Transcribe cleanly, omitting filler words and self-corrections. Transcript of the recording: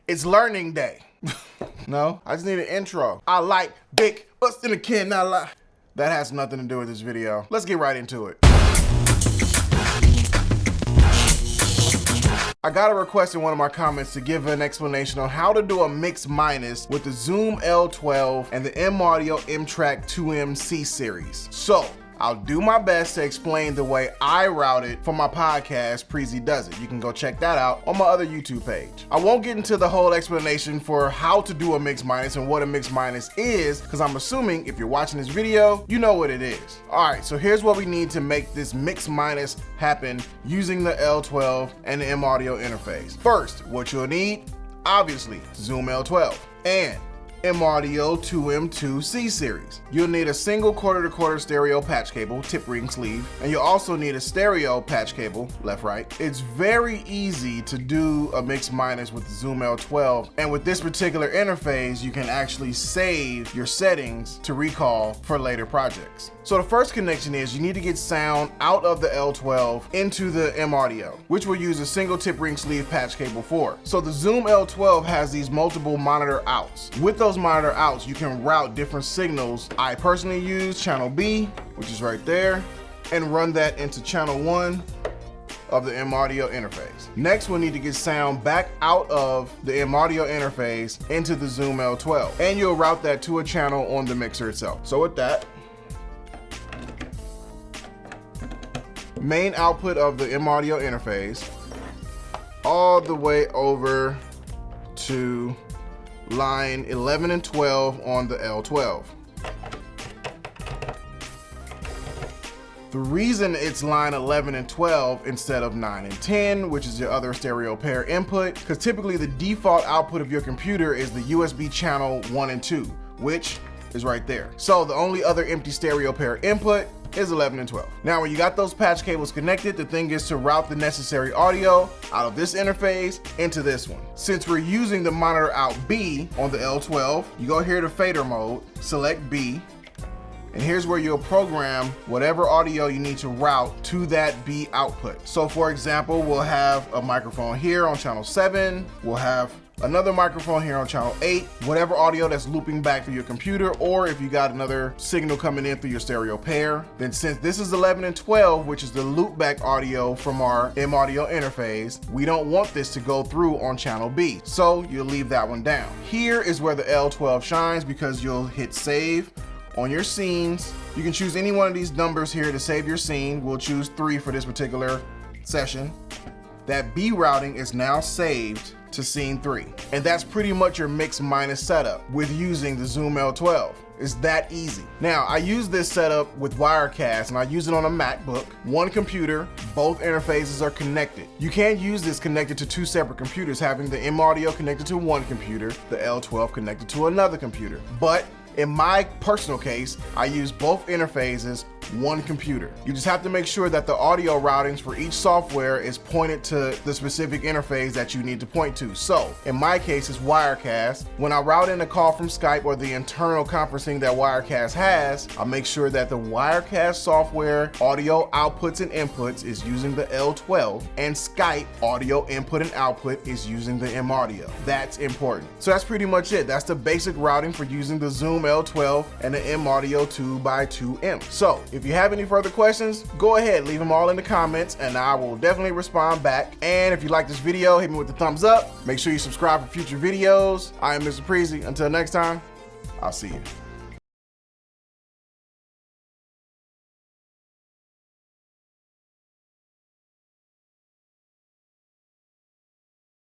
It's learning day. No, I just need an intro. I like big butts in the can, not lie. That has nothing to do with this video. Let's get right into it. I got a request in one of my comments to give an explanation on how to do a mix minus with the Zoom L-12 and the M-Audio M-Track 2M C series. So, I'll do my best to explain the way I route it for my podcast, PIXI Does It. You can go check that out on my other YouTube page. I won't get into the whole explanation for how to do a mix minus and what a mix minus is, because I'm assuming if you're watching this video, you know what it is. All right, so here's what we need to make this mix minus happen using the L-12 and the M-Audio interface. First, what you'll need, obviously, Zoom L-12 and M-Audio 2M2 C series. You'll need a single quarter-to-quarter stereo patch cable, tip ring sleeve, and you'll also need a stereo patch cable, left-right. It's very easy to do a mix minus with the Zoom L-12, and with this particular interface, you can actually save your settings to recall for later projects. So the first connection is you need to get sound out of the L-12 into the M-Audio, which we'll use a single tip ring sleeve patch cable for. So the Zoom L-12 has these multiple monitor outs. With those monitor outs, you can route different signals. I personally use channel B, which is right there, and run that into channel 1 of the M-Audio interface. Next, we'll need to get sound back out of the M-Audio interface into the Zoom L-12, and you'll route that to a channel on the mixer itself. So with that, main output of the M-Audio interface all the way over to line 11 and 12 on the L-12. The reason it's line 11 and 12 instead of 9 and 10, which is your other stereo pair input, because typically the default output of your computer is the USB channel 1 and 2, which is right there. So the only other empty stereo pair input is 11 and 12. Now, when you got those patch cables connected, the thing is to route the necessary audio out of this interface into this one. Since we're using the monitor out B on the L-12, you go here to fader mode, select B, and here's where you'll program whatever audio you need to route to that B output. So for example, we'll have a microphone here on channel 7, we'll have another microphone here on channel 8, whatever audio that's looping back through your computer, or if you got another signal coming in through your stereo pair. Then since this is 11 and 12, which is the loopback audio from our M-Audio interface, we don't want this to go through on channel B, so you'll leave that one down. Here is where the L-12 shines, because you'll hit save on your scenes. You can choose any one of these numbers here to save your scene. We'll choose 3 for this particular session. That B routing is now saved to scene 3. And that's pretty much your mix minus setup with using the Zoom L-12. It's that easy. Now, I use this setup with Wirecast, and I use it on a MacBook. One computer, both interfaces are connected. You can't use this connected to 2 separate computers, having the M-Audio connected to one computer, the L-12 connected to another computer. But in my personal case, I use both interfaces, one computer. You just have to make sure that the audio routings for each software is pointed to the specific interface that you need to point to. So in my case, it's Wirecast. When I route in a call from Skype or the internal conferencing that Wirecast has, I'll make sure that the Wirecast software audio outputs and inputs is using the L-12, and Skype audio input and output is using the M-Audio. That's important. So that's pretty much it. That's the basic routing for using the Zoom L-12 and the M-Audio 2x2M. So if you have any further questions, go ahead, leave them all in the comments, and I will definitely respond back. And if you like this video, hit me with the thumbs up. Make sure you subscribe for future videos. I am Mr. PIXI. Until next time, I'll see you.